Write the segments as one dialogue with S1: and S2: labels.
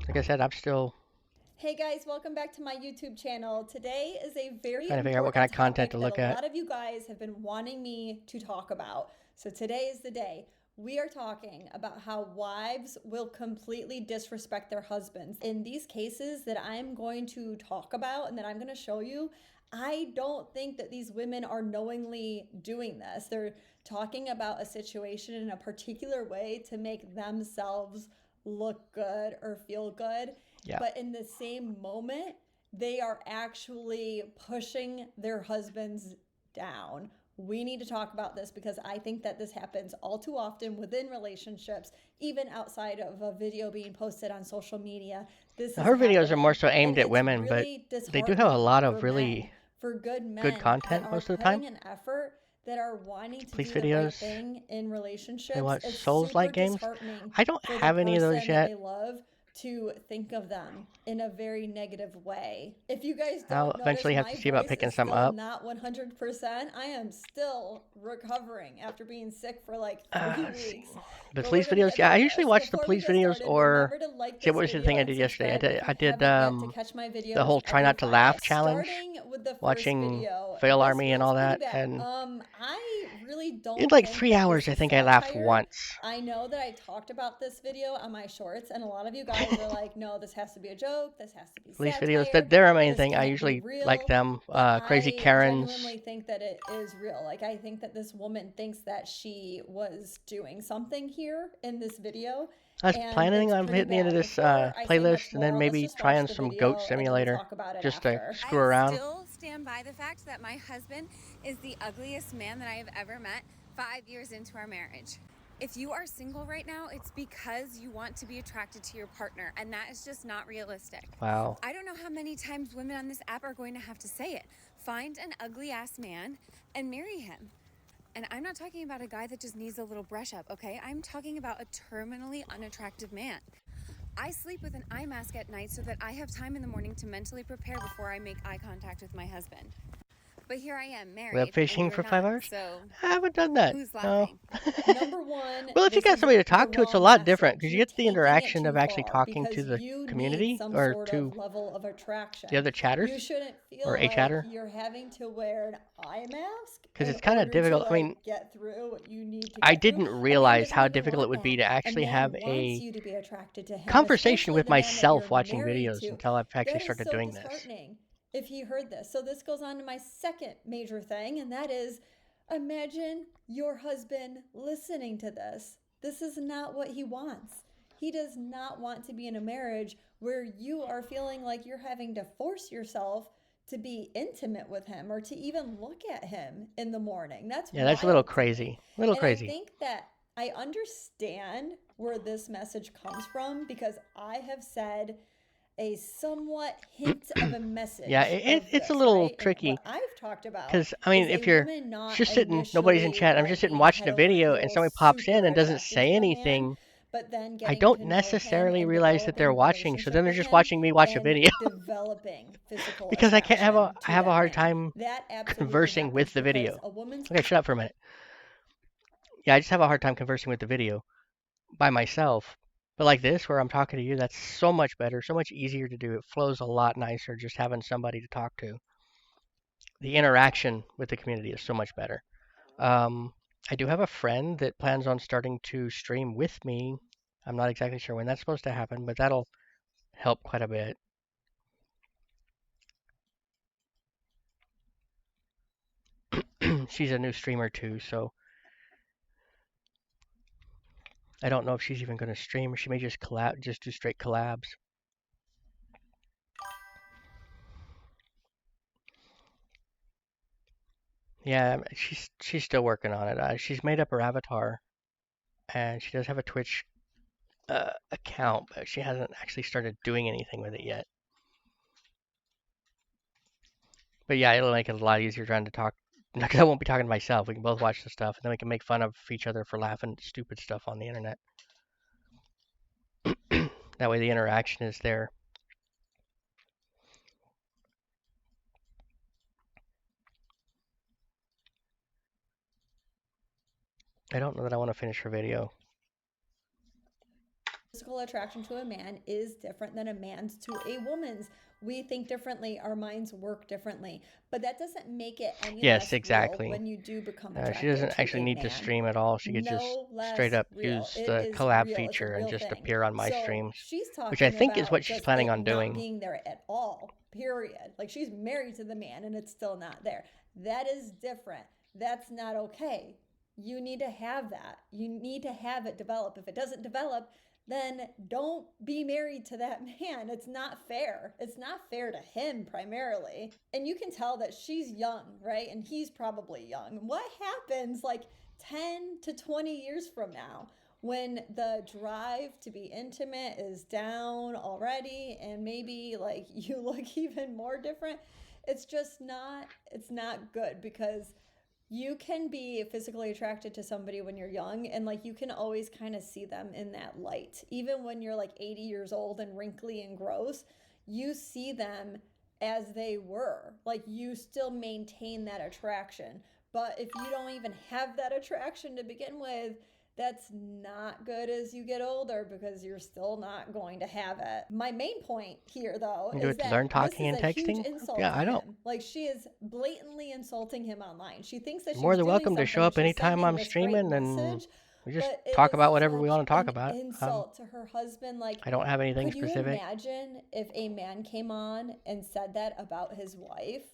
S1: Like I said, I'm still
S2: Hey guys, welcome back to my YouTube channel. Today is a very
S1: trying to figure out what kind
S2: important
S1: of content to
S2: topic that a
S1: look at.
S2: lot of you guys have been wanting me to talk about. So today is the day. We are talking about how wives will completely disrespect their husbands. In these cases that I'm going to talk about and that I'm going to show you, I don't think that these women are knowingly doing this. They're talking about a situation in a particular way to make themselves look good or feel good,
S1: Yeah.
S2: but in the same moment, they are actually pushing their husbands down. We need to talk about this because I think that this happens all too often within relationships, even outside of a video being posted on social media. This
S1: Now,
S2: is
S1: her videos are more
S2: happening,
S1: so
S2: and
S1: aimed at
S2: it's
S1: women, but
S2: really
S1: they do have a
S2: disheartening
S1: lot
S2: for
S1: of
S2: men,
S1: really
S2: for good
S1: good
S2: men that
S1: content
S2: are
S1: most of the time.
S2: putting an effort, that are wanting to
S1: Police
S2: do the right
S1: videos.
S2: thing in
S1: They
S2: relationships.
S1: watch
S2: It's
S1: Souls-like
S2: super
S1: games.
S2: disheartening
S1: I don't
S2: for the
S1: have any of those
S2: person that
S1: yet.
S2: they love to think of them in a very negative way. If you guys
S1: I'll
S2: don't notice,
S1: eventually have to
S2: my
S1: see about
S2: voice
S1: picking
S2: is
S1: some
S2: still
S1: up.
S2: not 100%. I am still recovering after being sick for like 3
S1: Let's see.
S2: weeks.
S1: The
S2: But we're
S1: police
S2: going to
S1: videos.
S2: get
S1: Yeah, I
S2: through
S1: usually
S2: this.
S1: watch the
S2: Before we
S1: police
S2: get
S1: videos
S2: started,
S1: or
S2: remember to like
S1: see
S2: this
S1: what was the thing
S2: video
S1: I
S2: and
S1: did yesterday.
S2: subscribe if you
S1: I did
S2: haven't yet to catch my
S1: the
S2: videos
S1: whole try
S2: every
S1: not to
S2: Friday.
S1: laugh challenge,
S2: Starting with the first
S1: watching
S2: video,
S1: Fail
S2: this
S1: Army and
S2: one's
S1: all
S2: pretty
S1: that,
S2: bad.
S1: and
S2: I really
S1: in
S2: don't
S1: like
S2: think
S1: three
S2: that
S1: hours,
S2: this
S1: I
S2: is
S1: think I laughed
S2: satire.
S1: once.
S2: I know that I talked about this video on my shorts, and a lot of you guys are like, no, this has to be a joke. This has to be
S1: Police videos,
S2: satire.
S1: that they're my main
S2: This
S1: thing. I
S2: can't be
S1: usually like
S2: real.
S1: them.
S2: But
S1: Crazy
S2: I
S1: Karens.
S2: genuinely think that it is real. Like, I think that this woman thinks that she was doing something here in this video,
S1: I was
S2: and
S1: planning
S2: it's
S1: on
S2: pretty
S1: hitting the end of
S2: bad.
S1: this
S2: Before I say much
S1: playlist and then
S2: more, let's
S1: maybe
S2: just watch
S1: trying
S2: the
S1: some Goat
S2: video and then we'll
S1: Simulator
S2: talk about it
S1: just to
S2: after.
S1: screw
S3: I
S1: around.
S3: still stand by the fact that my husband is the ugliest man that I have ever met 5 years into our marriage. If you are single right now, it's because you want to be attracted to your partner, and that is just not realistic.
S1: Wow.
S3: I don't know how many times women on this app are going to have to say it. Find an ugly ass man and marry him. And I'm not talking about a guy that just needs a little brush up, okay? I'm talking about a terminally unattractive man. I sleep with an eye mask at night so that I have time in the morning to mentally prepare before I make eye contact with my husband. But here I am,
S1: Web
S3: married, and
S1: fishing
S3: you're
S1: for
S3: not,
S1: 5 hours?
S3: so
S1: I haven't done that.
S3: who's
S1: No.
S3: laughing?
S2: Number one,
S1: Well, if you
S2: this
S1: got
S2: is
S1: somebody to
S2: the
S1: talk to, it's a
S2: wrong
S1: lot different
S2: message.
S1: because you
S2: You're
S1: get the
S2: taking it
S1: interaction
S2: too
S1: of actually
S2: far
S1: talking to
S2: because
S1: the
S2: you need
S1: community
S2: some
S1: or
S2: sort
S1: to
S2: of level of
S1: the
S2: attraction.
S1: other chatters
S2: You shouldn't
S1: or
S2: feel
S1: a
S2: like
S1: chatter
S2: you're having to wear an eye mask
S1: because
S2: in
S1: it's kind of
S2: order to
S1: difficult. I
S2: like
S1: mean,
S2: get through what you need to
S1: I
S2: get through.
S1: didn't
S2: A man
S1: realize
S2: doesn't
S1: how
S2: even
S1: difficult it
S2: want
S1: would be
S2: that.
S1: to
S2: A
S1: actually
S2: man
S1: have
S2: wants
S1: a
S2: you to be attracted to him,
S1: conversation
S2: especially
S1: with
S2: the man that
S1: myself
S2: you're
S1: watching
S2: married
S1: videos
S2: to.
S1: until I've actually
S2: That is
S1: started
S2: so
S1: doing this.
S2: disheartening if he heard this. So this goes on to my second major thing, and that is, imagine your husband listening to this. This is not what he wants. He does not want to be in a marriage where you are feeling like you're having to force yourself to be intimate with him or to even look at him in the morning. That's
S1: Yeah, that's a little
S2: wild to me.
S1: crazy. A little
S2: And I
S1: crazy.
S2: think that I understand where this message comes from because I have said a somewhat hint of a
S1: Yeah,
S2: message of
S1: it's a
S2: this,
S1: little
S2: right? And
S1: tricky
S2: what I've talked about
S1: because I mean,
S2: is a
S1: if you're
S2: woman not
S1: just sitting, nobody's in
S2: initially
S1: chat. I'm just sitting
S2: liking
S1: watching a
S2: head over
S1: video and
S2: heels,
S1: somebody pops in
S2: super
S1: and doesn't
S2: attracted
S1: say
S2: to a man,
S1: anything.
S2: but then
S1: I
S2: getting
S1: don't
S2: to know him
S1: necessarily
S2: and
S1: realize that
S2: developing
S1: they're
S2: a
S1: watching, so then
S2: relationship
S1: they're
S2: with
S1: just
S2: him
S1: watching me watch a
S2: and
S1: video
S2: developing physical
S1: because
S2: attraction
S1: I
S2: to
S1: have a
S2: that
S1: hard
S2: man.
S1: time
S2: That absolutely
S1: conversing with
S2: happens
S1: the
S2: because
S1: video.
S2: a woman's
S1: Okay, shut up for a minute. Yeah, I just have a hard time conversing with the video by myself. But like this, where I'm talking to you, that's so much better, so much easier to do. It flows a lot nicer just having somebody to talk to. The interaction with the community is so much better. Um, I do have a friend that plans on starting to stream with me. I'm not exactly sure when that's supposed to happen, but that'll help quite a bit. She's a new streamer too, so I don't know if she's even going to stream or she may just collab, just do straight collabs. Yeah, she's still working on it. She's made up her avatar and she does have a Twitch account, but she hasn't actually started doing anything with it yet. But yeah, it'll make it a lot easier trying to talk. Because I won't be talking to myself. We can both watch the stuff, and then we can make fun of each other for laughing at stupid stuff on the internet. That way, the interaction is there. I don't know that I want to finish her video.
S2: Physical attraction to a man is different than a man's to a woman's. We think differently, our minds work differently, but that doesn't make it any
S1: Yes,
S2: less real
S1: exactly.
S2: when you do become
S1: She
S2: attracted
S1: doesn't
S2: to
S1: actually
S2: a
S1: need to
S2: man.
S1: stream at all. She could just
S2: No
S1: straight
S2: less
S1: up
S2: real.
S1: use
S2: It
S1: the
S2: is
S1: collab
S2: real. It's a
S1: feature and
S2: real
S1: just
S2: thing.
S1: appear on my
S2: So
S1: streams,
S2: she's
S1: which I
S2: talking
S1: think is what
S2: about
S1: she's
S2: just
S1: planning
S2: it
S1: on
S2: not
S1: doing.
S2: being there at all, period. Like she's married to the man and it's still not there. That is different. That's not okay. You need to have that. You need to have it develop. If it doesn't develop, then don't be married to that man. It's not fair. It's not fair to him primarily. And you can tell that she's young, right? And he's probably young. What happens like 10 to 20 years from now when the drive to be intimate is down already and maybe like you look even more different? It's not good because you can be physically attracted to somebody when you're young and like you can always kind of see them in that light. Even when you're like 80 years old and wrinkly and gross, you see them as they were. Like you still maintain that attraction. But if you don't even have that attraction to begin with, that's not good as you get older because you're still not going to have it. My main point here, though,
S1: You do
S2: is
S1: it to learn
S2: that this
S1: talking
S2: is
S1: and
S2: a huge
S1: texting?
S2: insult
S1: Yeah,
S2: to
S1: I know.
S2: him. Like, she is blatantly insulting him online. She thinks that
S1: You're more
S2: she's
S1: than
S2: doing
S1: welcome to show
S2: something and
S1: up
S2: she's
S1: anytime
S2: sending
S1: I'm
S2: this great
S1: streaming and
S2: message,
S1: we just
S2: but it
S1: talk
S2: is
S1: about whatever we
S2: such
S1: want to talk
S2: an
S1: about.
S2: insult to her husband. Like,
S1: I don't have anything
S2: could you
S1: specific.
S2: imagine if a man came on and said that about his wife?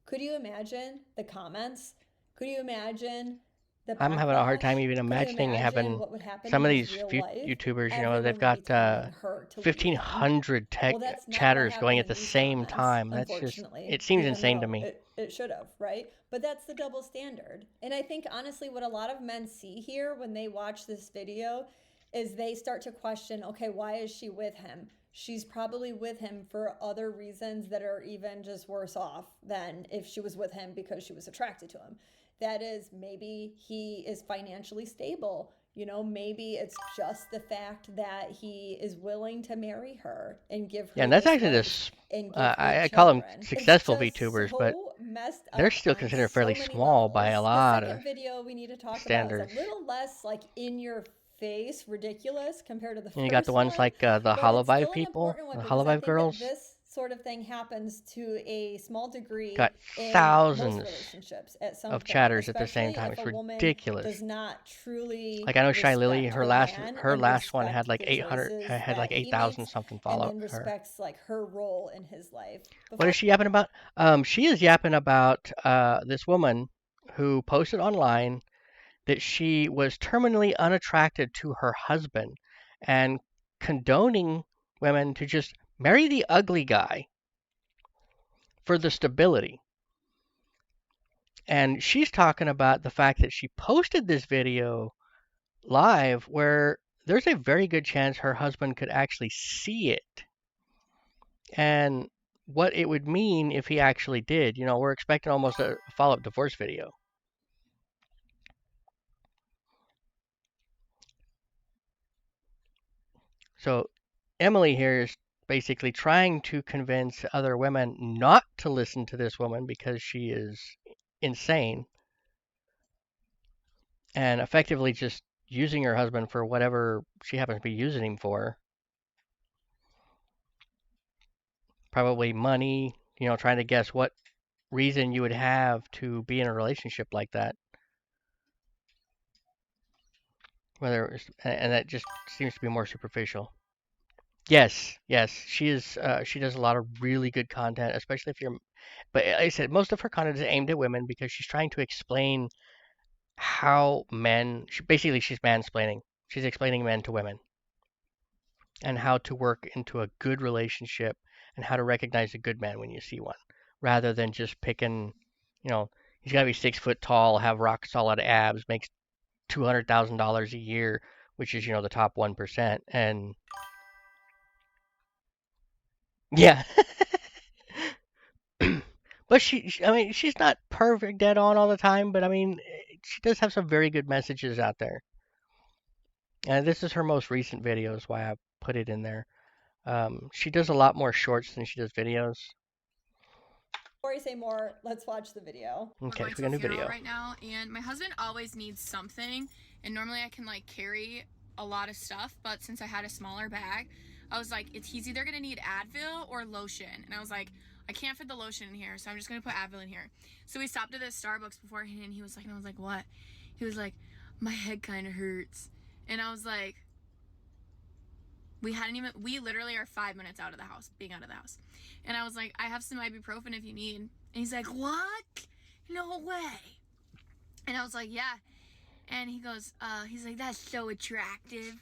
S2: Could you imagine the comments? Could you imagine the
S1: I'm having a hard time
S2: backlash?
S1: even
S2: Could you
S1: imagining
S2: imagine
S1: having
S2: what would happen
S1: some
S2: in
S1: of
S2: his
S1: these
S2: real life?
S1: YouTubers, they've
S2: Everyone would
S1: got
S2: be telling her to leave him.
S1: 1,500
S2: Well, that's not what
S1: chatters going
S2: happened
S1: at
S2: in
S1: the
S2: these
S1: same
S2: comments,
S1: time. That's just,
S2: unfortunately,
S1: it seems
S2: even
S1: insane to
S2: though
S1: me.
S2: it should have, right? But that's the double standard. And I think, honestly, what a lot of men see here when they watch this video is they start to question, okay, why is she with him? She's probably with him for other reasons that are even just worse off than if she was with him because she was attracted to him. That is, maybe he is financially stable. Maybe it's just the fact that he is willing to marry her and give
S1: Yeah,
S2: her
S1: and that's
S2: this
S1: actually
S2: life
S1: this,
S2: and give her
S1: I call them
S2: children. It's
S1: successful
S2: just
S1: VTubers, but
S2: so messed
S1: they're
S2: up
S1: still
S2: on
S1: considered
S2: so
S1: fairly
S2: many
S1: small by a
S2: levels. The
S1: lot of
S2: second video we need to talk about is a
S1: standards.
S2: little less like in your face ridiculous compared to the
S1: And you got the
S2: first
S1: ones
S2: one,
S1: like the
S2: but it's
S1: Holovive
S2: still an
S1: people,
S2: important one
S1: the
S2: because I
S1: Holovive
S2: think that
S1: girls.
S2: this sort of thing happens to a small degree
S1: Got
S2: in most
S1: thousands
S2: relationships at some
S1: of
S2: point,
S1: chatters at the same
S2: especially
S1: time.
S2: if
S1: It's
S2: a woman
S1: ridiculous.
S2: does not truly
S1: Like I know Shy Lily,
S2: respect
S1: her
S2: her
S1: last
S2: man
S1: her
S2: and
S1: last one had
S2: respect
S1: like
S2: the
S1: 800,
S2: choices
S1: had like
S2: that he
S1: 8,000
S2: makes
S1: something
S2: and
S1: follow
S2: then
S1: her.
S2: respects like her role in his life.
S1: What
S2: Before
S1: is she yapping about? She is yapping about this woman who posted online that she was terminally unattracted to her husband and condoning women to just marry the ugly guy for the stability. And she's talking about the fact that she posted this video live where there's a very good chance her husband could actually see it and what it would mean if he actually did. We're expecting almost a follow-up divorce video. So Emily here is basically trying to convince other women not to listen to this woman because she is insane and effectively just using her husband for whatever she happens to be using him for. Probably money, trying to guess what reason you would have to be in a relationship like that. And that just seems to be more superficial. Yes, yes, she is. She does a lot of really good content, especially if you're. But like I said, most of her content is aimed at women because she's trying to explain how men. Basically, she's mansplaining. She's explaining men to women and how to work into a good relationship and how to recognize a good man when you see one, rather than just picking. He's got to be 6 foot tall, have rock solid abs, makes $200,000 a year, which is the top 1%, and yeah. But I mean, she's not perfect dead on all the time, but I mean, she does have some very good messages out there. And this is her most recent video, is why I put it in there. She does a lot more shorts than she does videos.
S2: before I say more, let's watch the video.
S1: Okay,
S4: We're
S1: so
S4: going
S1: we
S4: to
S1: got
S4: a
S1: a new
S4: funeral
S1: video.
S4: right now, and my husband always needs something, and normally I can like carry a lot of stuff, but since I had a smaller bag, I was like, he's either gonna need Advil or lotion. And I was like, I can't fit the lotion in here, so I'm just gonna put Advil in here. So we stopped at this Starbucks beforehand, and he was like, and I was like, what? He was like, my head kind of hurts. And I was like, we literally are 5 minutes out of the house. And I was like, I have some ibuprofen if you need. And he's like, what? No way. And I was like, yeah. And he goes, he's like, that's so attractive.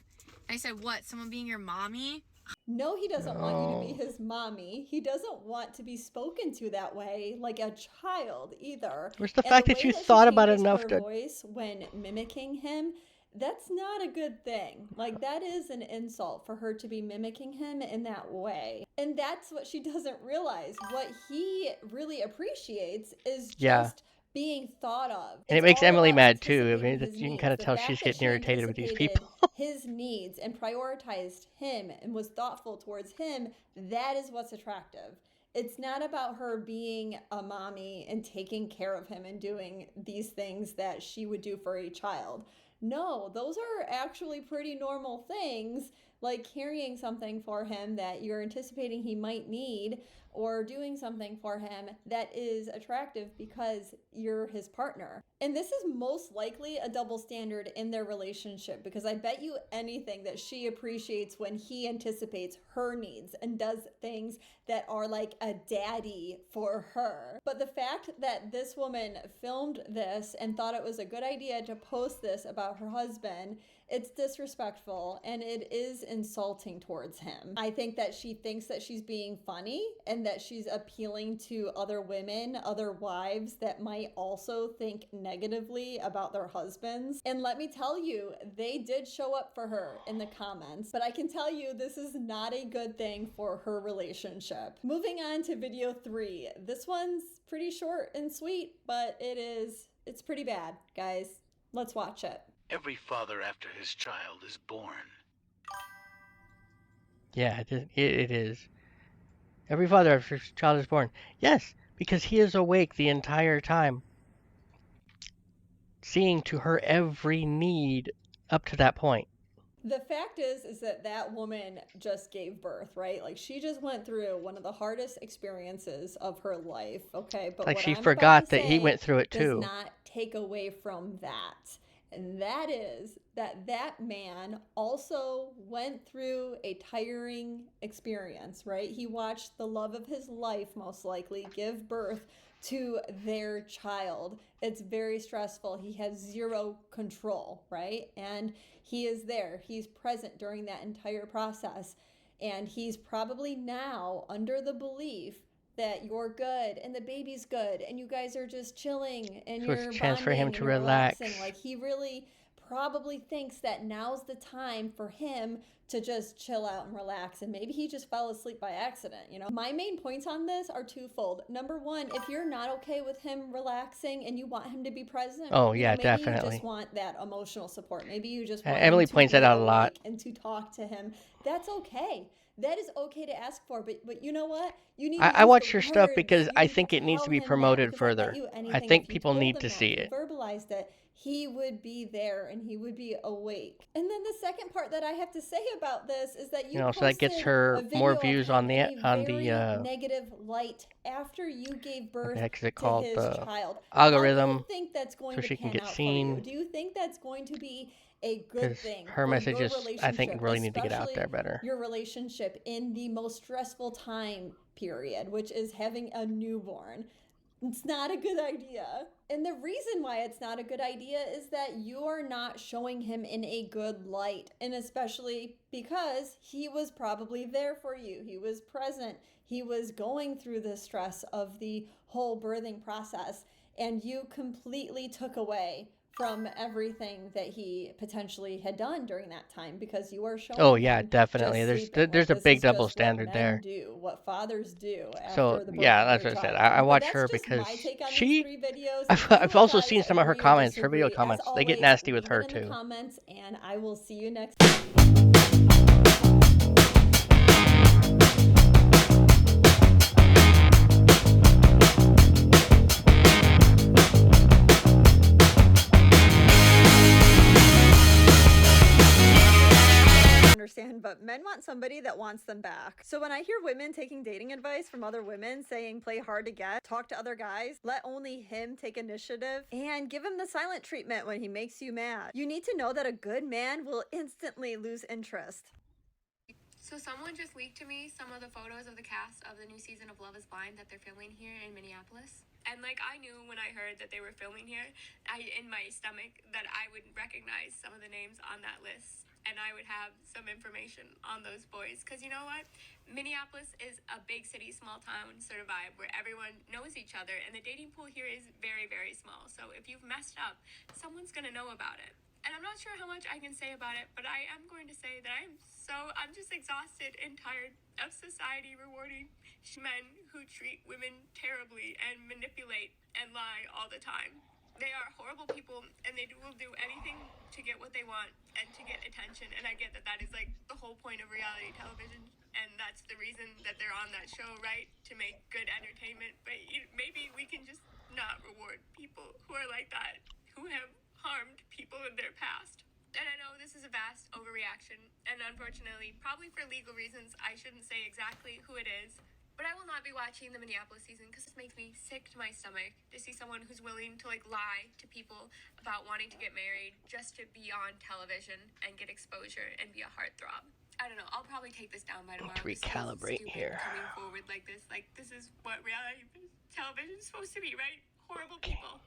S4: I said, what? Someone being your mommy?
S2: No, he doesn't want you to be his mommy. He doesn't want to be spoken to that way, like a child either.
S1: Where's the fact that you thought about it enough to...
S2: voice when mimicking him, that's not a good thing. Like, that is an insult for her to be mimicking him in that way. And that's what she doesn't realize. What he really appreciates is just being thought of.
S1: And it makes Emily mad too. I mean, you can kind of tell she's getting irritated with these people.
S2: His needs and prioritized him and was thoughtful towards him. That is what's attractive. It's not about her being a mommy and taking care of him and doing these things that she would do for a child. No, those are actually pretty normal things, like carrying something for him that you're anticipating he might need, or doing something for him that is attractive because you're his partner. And this is most likely a double standard in their relationship, because I bet you anything that she appreciates when he anticipates her needs and does things that are like a daddy for her. But the fact that this woman filmed this and thought it was a good idea to post this about her husband, it's disrespectful and it is insulting towards him. I think that she thinks that she's being funny and that she's appealing to other women, other wives that might also think negatively about their husbands. And let me tell you, they did show up for her in the comments, but I can tell you this is not a good thing for her relationship. Moving on to video 3. This one's pretty short and sweet, but it's pretty bad, guys. Let's watch it.
S5: Every father after his child is born.
S1: Yeah, it is. Every father after his child is born. Yes, because he is awake the entire time, seeing to her every need up to that point.
S2: The fact is that woman just gave birth, right? Like, she just went through one of the hardest experiences of her life, okay? But
S1: like,
S2: what
S1: she
S2: I'm
S1: forgot
S2: about to
S1: that he
S2: say
S1: went through it too.
S2: does not take away from that. And that is that man also went through a tiring experience, right? He watched the love of his life, most likely, give birth to their child. It's very stressful. He has zero control, right? And he is there. He's present during that entire process. And he's probably now under the belief that you're good and the baby's good and you guys are just chilling and
S1: So
S2: you're
S1: it's a chance for him
S2: bonding
S1: to
S2: and you're
S1: relax.
S2: relaxing. Like, he really probably thinks that now's the time for him to just chill out and relax, and maybe he just fell asleep by accident, you know? My main points on this are twofold. Number one, if you're not okay with him relaxing and you want him to be present,
S1: oh
S2: you
S1: yeah,
S2: know, maybe
S1: definitely.
S2: you just want that emotional support. Maybe you just want
S1: Emily
S2: him to
S1: points that
S2: be
S1: out a lot.
S2: awake and to talk to him. That's okay. That is okay to ask for, but you know what? You need.
S1: I watch her stuff because I think it needs to be promoted further. I think people need to see it.
S2: Verbalize that he would be there and he would be awake. And then the second part that I have to say about this is that you
S1: know, so that gets her more views on the
S2: negative light after you gave birth
S1: what the
S2: to
S1: called
S2: his
S1: the
S2: child.
S1: algorithm.
S2: I don't think that's going
S1: so
S2: to
S1: she can
S2: pan
S1: get
S2: out
S1: seen.
S2: for you. Do you think that's going to be a good thing?
S1: Her messages, I think, really need to get out there better.
S2: Your relationship in the most stressful time period, which is having a newborn. It's not a good idea. And the reason why it's not a good idea is that you're not showing him in a good light. And especially because he was probably there for you. He was present. He was going through the stress of the whole birthing process. And you completely took away from everything that he potentially had done during that time, because you are showing.
S1: Oh yeah, definitely. There's a big double standard there.
S2: What fathers do.
S1: So yeah, that's what I said. I watch her because I've also seen some of her comments, her video comments. They get nasty with her too.
S2: Comments, and I will see you next. somebody that wants them back. So when I hear women taking dating advice from other women saying play hard to get, talk to other guys, let only him take initiative, and give him the silent treatment when he makes you mad, you need to know that a good man will instantly lose interest.
S3: So someone just leaked to me some of the photos of the cast of the new season of Love is Blind that they're filming here in Minneapolis. And like, I knew when I heard that they were filming here, in my stomach, that I would recognize some of the names on that list. And I would have some information on those boys. Because you know what? Minneapolis is a big city, small town sort of vibe where everyone knows each other. And the dating pool here is very, very small. So if you've messed up, someone's going to know about it. And I'm not sure how much I can say about it, but I am going to say that I'm just exhausted and tired of society rewarding men who treat women terribly and manipulate and lie all the time. They are horrible people, and they will do anything to get what they want and to get attention. And I get that that is like the whole point of reality television, and that's the reason that they're on that show, right? To make good entertainment. But maybe we can just not reward people who are like that, who have harmed people in their past. And I know this is a vast overreaction, and unfortunately, probably for legal reasons, I shouldn't say exactly who it is. But I will not be watching the Minneapolis season because it makes me sick to my stomach to see someone who's willing to like lie to people about wanting to get married just to be on television and get exposure and be a heartthrob. I don't know. I'll probably take this down by tomorrow.
S1: To recalibrate here.
S3: Coming forward like this is what reality television is supposed to be, right? Horrible people.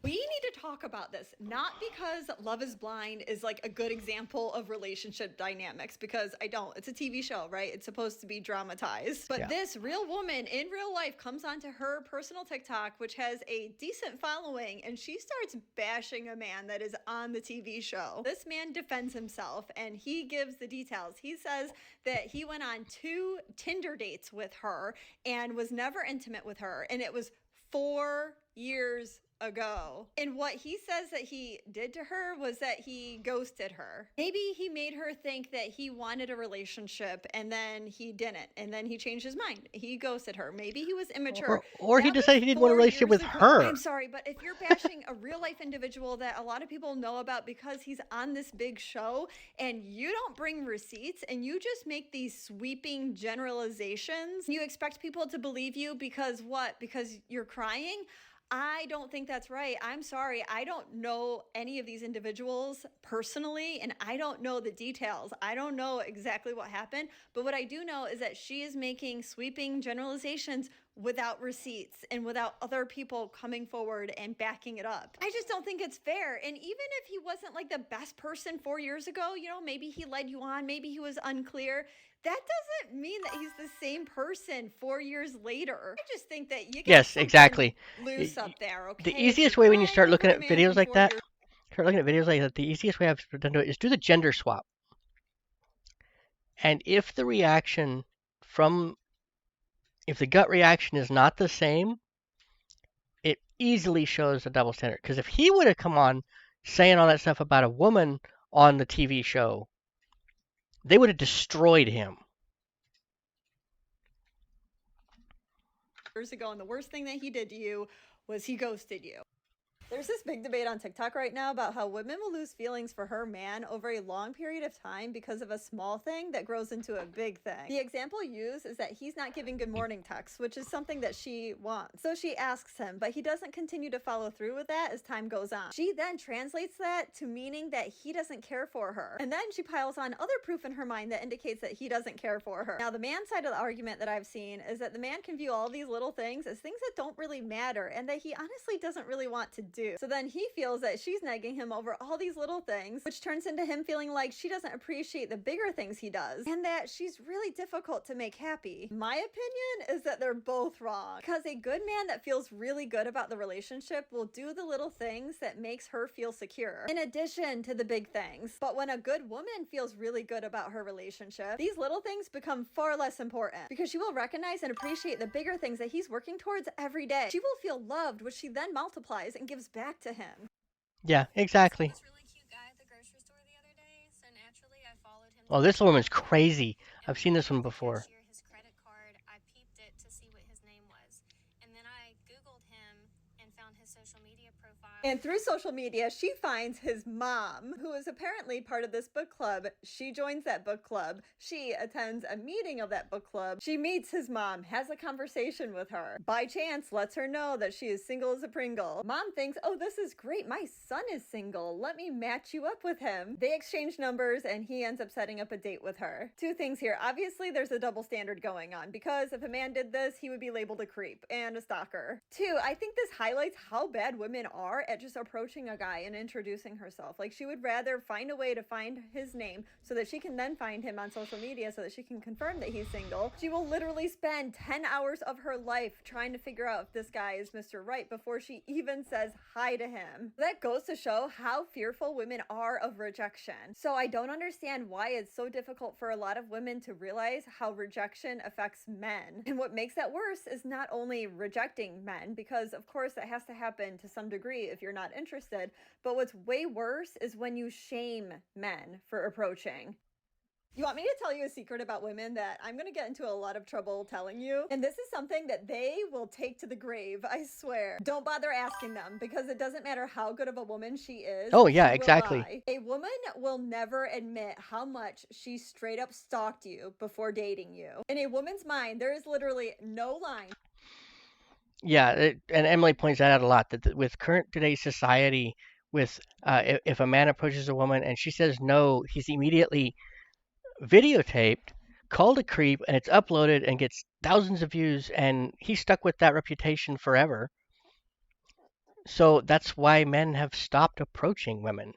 S2: We need to talk about this, not because Love is Blind is like a good example of relationship dynamics, because I don't. It's a TV show, right? It's supposed to be dramatized. But this real woman in real life comes onto her personal TikTok, which has a decent following, and she starts bashing a man that is on the TV show. This man defends himself, and he gives the details. He says that he went on 2 Tinder dates with her and was never intimate with her, and it was 4 years ago. And what he says that he did to her was that he ghosted her. Maybe he made her think that he wanted a relationship and then he didn't. And then he changed his mind. He ghosted her. Maybe he was immature.
S1: Or he decided he didn't want a relationship with her.
S2: I'm sorry, but if you're bashing a real life individual that a lot of people know about because he's on this big show and you don't bring receipts and you just make these sweeping generalizations, you expect people to believe you because what? Because you're crying? I don't think that's right. I'm sorry. I don't know any of these individuals personally, and I don't know the details. I don't know exactly what happened, but what I do know is that she is making sweeping generalizations without receipts and without other people coming forward and backing it up. I just don't think it's fair. And even if he wasn't like the best person 4 years ago, you know, maybe he led you on, maybe he was unclear. That doesn't mean that he's the same person 4 years later. I just think that you get
S1: exactly.
S2: Loose up there, okay?
S1: The easiest way when you start looking at videos like that, the easiest way I've done it is do the gender swap. And if the reaction if the gut reaction is not the same, it easily shows a double standard. Because if he would have come on saying all that stuff about a woman on the TV show, they would have destroyed him.
S2: Years ago, and the worst thing that he did to you was he ghosted you. There's this big debate on TikTok right now about how women will lose feelings for her man over a long period of time because of a small thing that grows into a big thing. The example used is that he's not giving good morning texts, which is something that she wants. So she asks him, but he doesn't continue to follow through with that as time goes on. She then translates that to meaning that he doesn't care for her. And then she piles on other proof in her mind that indicates that he doesn't care for her. Now, the man side of the argument that I've seen is that the man can view all these little things as things that don't really matter and that he honestly doesn't really want to do. So then he feels that she's nagging him over all these little things, which turns into him feeling like she doesn't appreciate the bigger things he does and that she's really difficult to make happy. My opinion is that they're both wrong, because a good man that feels really good about the relationship will do the little things that makes her feel secure, in addition to the big things. But when a good woman feels really good about her relationship, these little things become far less important because she will recognize and appreciate the bigger things that he's working towards every day. She will feel loved, which she then multiplies and gives back to him.
S1: Yeah, exactly.
S3: This really cute guy at the grocery store the other day, so naturally I followed him.
S1: Oh, this woman's crazy. I've seen this one before.
S3: His credit card, I peeped it to see what his name was, and then I Googled him and found his social media profile.
S2: And through social media, she finds his mom, who is apparently part of this book club. She joins that book club. She attends a meeting of that book club. She meets his mom, has a conversation with her. By chance, lets her know that she is single as a Pringle. Mom thinks, oh, this is great. My son is single. Let me match you up with him. They exchange numbers and he ends up setting up a date with her. Two things here. Obviously, there's a double standard going on because if a man did this, he would be labeled a creep and a stalker. Two, I think this highlights how bad women are at just approaching a guy and introducing herself. Like, she would rather find a way to find his name so that she can then find him on social media so that she can confirm that he's single. She will literally spend 10 hours of her life trying to figure out if this guy is Mr. Right before she even says hi to him. That goes to show how fearful women are of rejection. So I don't understand why it's so difficult for a lot of women to realize how rejection affects men. And what makes that worse is not only rejecting men, because of course it has to happen to some degree if you're not interested, but what's way worse is when you shame men for approaching. You want me to tell you a secret about women that I'm going to get into a lot of trouble telling you? And this is something that they will take to the grave, I swear. Don't bother asking them because it doesn't matter how good of a woman she is.
S1: Oh, yeah,
S2: she will
S1: exactly.
S2: lie. A woman will never admit how much she straight up stalked you before dating you. In a woman's mind, there is literally no line.
S1: Yeah, and Emily points that out a lot, that with current today's society, with if a man approaches a woman and she says no, he's immediately videotaped, called a creep, and it's uploaded and gets thousands of views, and he's stuck with that reputation forever. So that's why men have stopped approaching women.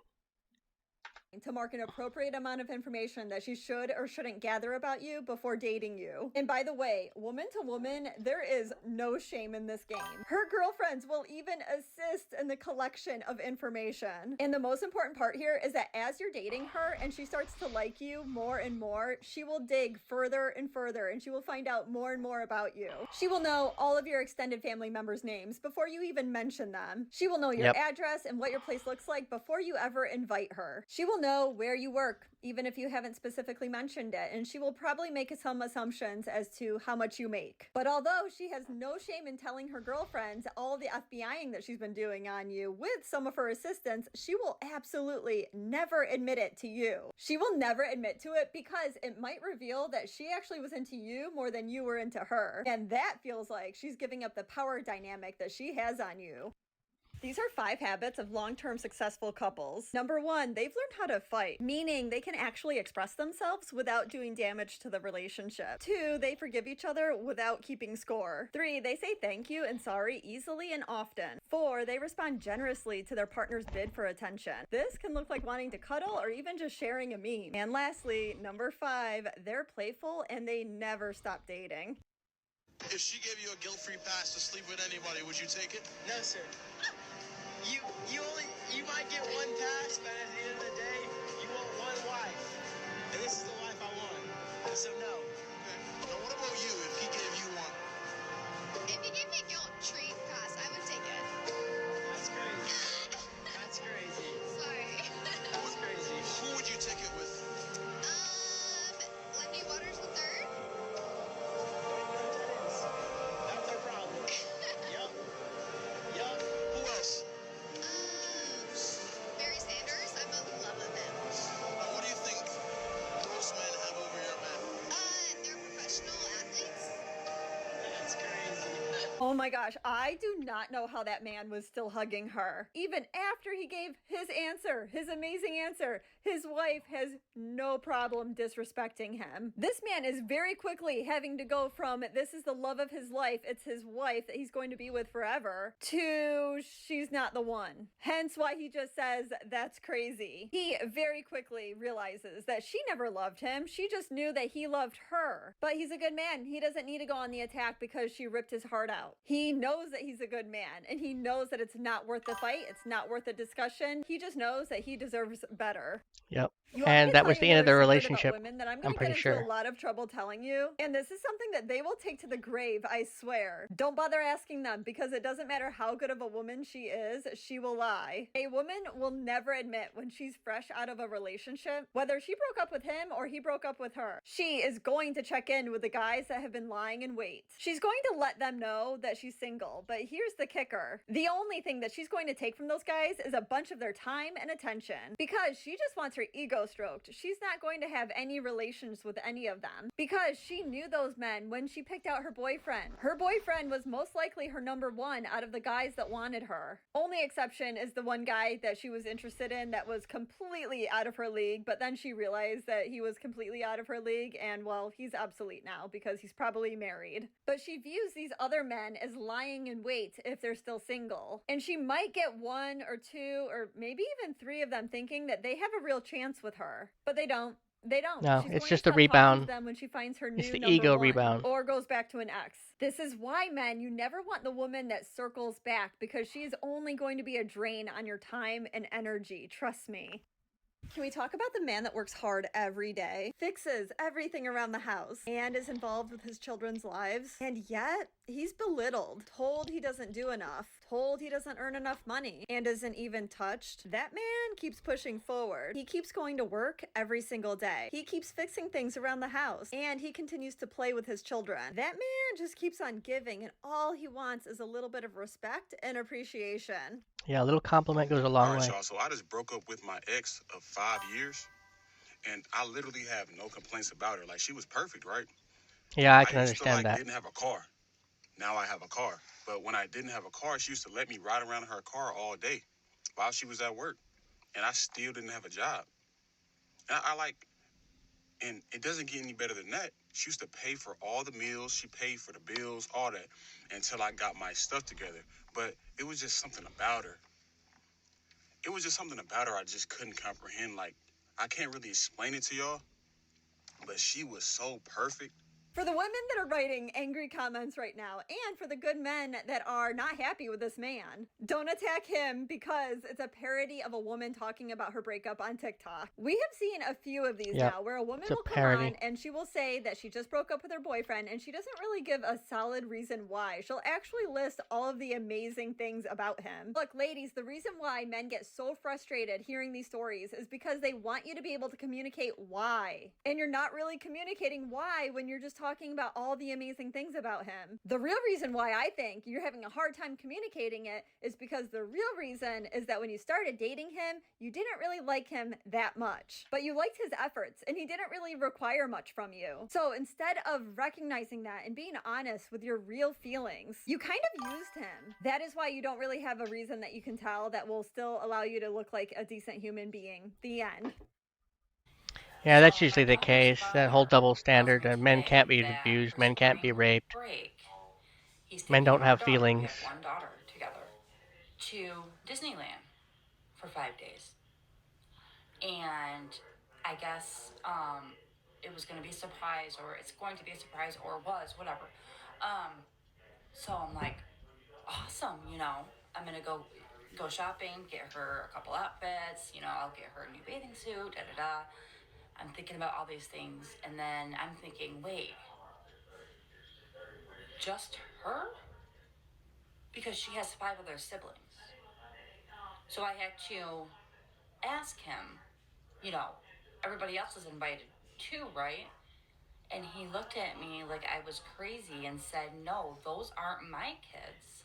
S2: To mark an appropriate amount of information that she should or shouldn't gather about you before dating you. And by the way, woman to woman, there is no shame in this game. Her girlfriends will even assist in the collection of information. And the most important part here is that as you're dating her and she starts to like you more and more, she will dig further and further and she will find out more and more about you. She will know all of your extended family members' names before you even mention them. She will know your address and what your place looks like before you ever invite her. She will know where you work, even if you haven't specifically mentioned it, and she will probably make some assumptions as to how much you make. But although she has no shame in telling her girlfriends all the FBIing that she's been doing on you with some of her assistants, she will absolutely never admit it to you. She will never admit to it because it might reveal that she actually was into you more than you were into her. And that feels like she's giving up the power dynamic that she has on you. These are 5 habits of long-term successful couples. Number 1, they've learned how to fight, meaning they can actually express themselves without doing damage to the relationship. 2, they forgive each other without keeping score. 3, they say thank you and sorry easily and often. 4, they respond generously to their partner's bid for attention. This can look like wanting to cuddle or even just sharing a meme. And lastly, number 5, they're playful and they never stop dating.
S6: If she gave you a guilt-free pass to sleep with anybody, would you take it?
S7: No, sir. You might get one pass, but at the end of the day, you want one wife. And this is the life I want. So no.
S6: Okay. Now what about you if he gave you one?
S8: If you gave me a guilt-free pass, I would take it.
S7: That's crazy. That's crazy.
S8: Sorry.
S7: That's crazy.
S6: Who would you take it with?
S8: Lindy Waters the third.
S7: That's our problem. Yup.
S6: Who else?
S8: Barry Sanders. I'm in love with him.
S6: Now what do you think those men have over your men?
S8: They're professional athletes.
S7: That's crazy.
S2: Oh my gosh, I do not know how that man was still hugging her. Even after he gave his answer, his amazing answer, his wife has no problem disrespecting him. This man is very quickly having to go from this is the love of his life, it's his wife that he's going to be with forever, to she's not the one. Hence why he just says, that's crazy. He very quickly realizes that she never loved him. She just knew that he loved her. But he's a good man. He doesn't need to go on the attack because she ripped his heart out. He knows that he's a good man and he knows that it's not worth the fight. It's not worth the discussion. He just knows that he deserves better.
S1: Yep.
S2: You want me
S1: And
S2: to
S1: that
S2: tell
S1: was
S2: you
S1: the end of
S2: another
S1: their
S2: secret about
S1: relationship,
S2: women that I'm
S1: I'm
S2: going to get
S1: pretty
S2: into a
S1: sure.
S2: lot of trouble telling you? And this is something that they will take to the grave, I swear. Don't bother asking them because it doesn't matter how good of a woman she is, she will lie. A woman will never admit when she's fresh out of a relationship, whether she broke up with him or he broke up with her. She is going to check in with the guys that have been lying in wait. She's going to let them know that she's single, but here's the kicker. The only thing that she's going to take from those guys is a bunch of their time and attention because she just wants her ego stroked. She's not going to have any relations with any of them because she knew those men when she picked out her boyfriend. Her boyfriend was most likely her number one out of the guys that wanted her. Only exception is the one guy that she was interested in that was completely out of her league, but then she realized that he was completely out of her league and, well, he's obsolete now because he's probably married. But she views these other men as lying in wait if they're still single. And she might get one or two or maybe even three of them thinking that they have a real chance with her, but they don't. They don't.
S1: No,
S2: She's
S1: it's
S2: going to
S1: just the
S2: stop talking to
S1: rebound.
S2: them when she finds her
S1: It's
S2: new
S1: the
S2: number
S1: ego
S2: one
S1: rebound.
S2: or goes back to an ex. This is why, men, you never want the woman that circles back because she is only going to be a drain on your time and energy. Trust me. Can we talk about the man that works hard every day, fixes everything around the house, and is involved with his children's lives? And yet, he's belittled, told he doesn't do enough, told he doesn't earn enough money, and isn't even touched. That man keeps pushing forward. He keeps going to work every single day. He keeps fixing things around the house, and he continues to play with his children. That man just keeps on giving, and all he wants is a little bit of respect and appreciation.
S1: Yeah, a little compliment goes a
S6: All
S1: long
S6: right,
S1: way.
S6: y'all. So I just broke up with my ex of 5 years, and I literally have no complaints about her. Like, she was perfect, right?
S1: Yeah, I
S6: I
S1: can
S6: used to
S1: understand that.
S6: didn't have a car. Now I have a car. But when I didn't have a car, she used to let me ride around in her car all day while she was at work, and I still didn't have a job. And and it doesn't get any better than that. She used to pay for all the meals. She paid for the bills, all that, until I got my stuff together. But it was just something about her. It was just something about her I just couldn't comprehend. Like, I can't really explain it to y'all, but she was so perfect.
S2: For the women that are writing angry comments right now, and for the good men that are not happy with this man, don't attack him because it's a parody of a woman talking about her breakup on TikTok. We have seen a few of these
S1: Yep,
S2: now where a woman
S1: it's a
S2: will come
S1: parody.
S2: on and she will say that she just broke up with her boyfriend and she doesn't really give a solid reason why. She'll actually list all of the amazing things about him. Look, ladies, the reason why men get so frustrated hearing these stories is because they want you to be able to communicate why. And you're not really communicating why when you're just talking about all the amazing things about him. The real reason why I think you're having a hard time communicating it is because the real reason is that when you started dating him, you didn't really like him that much. But you liked his efforts and he didn't really require much from you. So instead of recognizing that and being honest with your real feelings, you kind of used him. That is why you don't really have a reason that you can tell that will still allow you to look like a decent human being. The end.
S1: Yeah, that's usually the case. That whole double standard. Men can't be abused. Men can't be raped. Men don't have feelings.
S9: We have one daughter together to Disneyland for 5 days, and I guess it was going to be a surprise, or it's going to be a surprise, or was whatever. So I'm like, awesome, I'm gonna go shopping, get her a couple outfits, I'll get her a new bathing suit, da da da. I'm thinking about all these things, and then I'm thinking, wait, just her? Because she has 5 other siblings. So I had to ask him, everybody else is invited too, right? And he looked at me like I was crazy and said, no, those aren't my kids.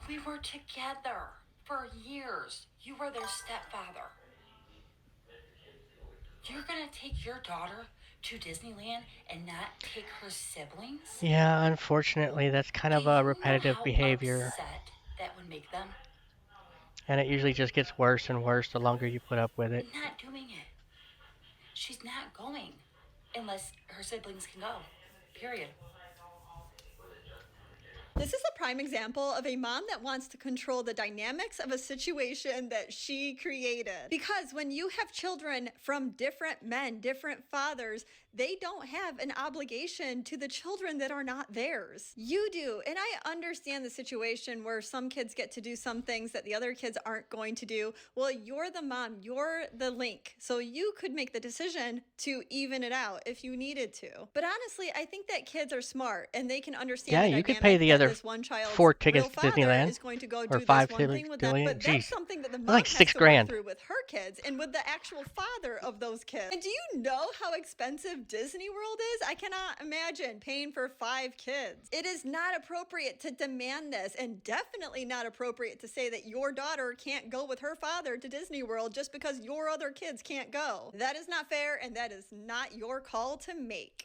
S9: We were together for years. You were their stepfather. You're gonna take your daughter to Disneyland and not take her siblings?
S1: Yeah, unfortunately, that's kind
S9: Do
S1: of a
S9: you know
S1: repetitive
S9: how
S1: behavior.
S9: upset that would make them?
S1: And it usually just gets worse and worse the longer you put up with it.
S9: Not doing it. She's not going unless her siblings can go. Period.
S2: This is a prime example of a mom that wants to control the dynamics of a situation that she created. Because when you have children from different men, different fathers, they don't have an obligation to the children that are not theirs. You do. And I understand the situation where some kids get to do some things that the other kids aren't going to do. Well, you're the mom, you're the link. So you could make the decision to even it out if you needed to. But honestly, I think that kids are smart and they can understand
S1: Yeah,
S2: the
S1: you could
S2: dynamic
S1: pay the
S2: that
S1: other
S2: this one child's
S1: 4
S2: real
S1: tickets to
S2: father
S1: Disneyland,
S2: is going to go
S1: or
S2: do
S1: 5
S2: this one thing with them.
S1: billion.
S2: But
S1: Jeez,
S2: that's something that the
S1: that's
S2: mom
S1: like
S2: has
S1: 6
S2: to work
S1: grand.
S2: through with her kids and with the actual father of those kids. And do you know how expensive Disney World is? I cannot imagine paying for 5 kids. It is not appropriate to demand this, and definitely not appropriate to say that your daughter can't go with her father to Disney World just because your other kids can't go. That is not fair, and that is not your call to make.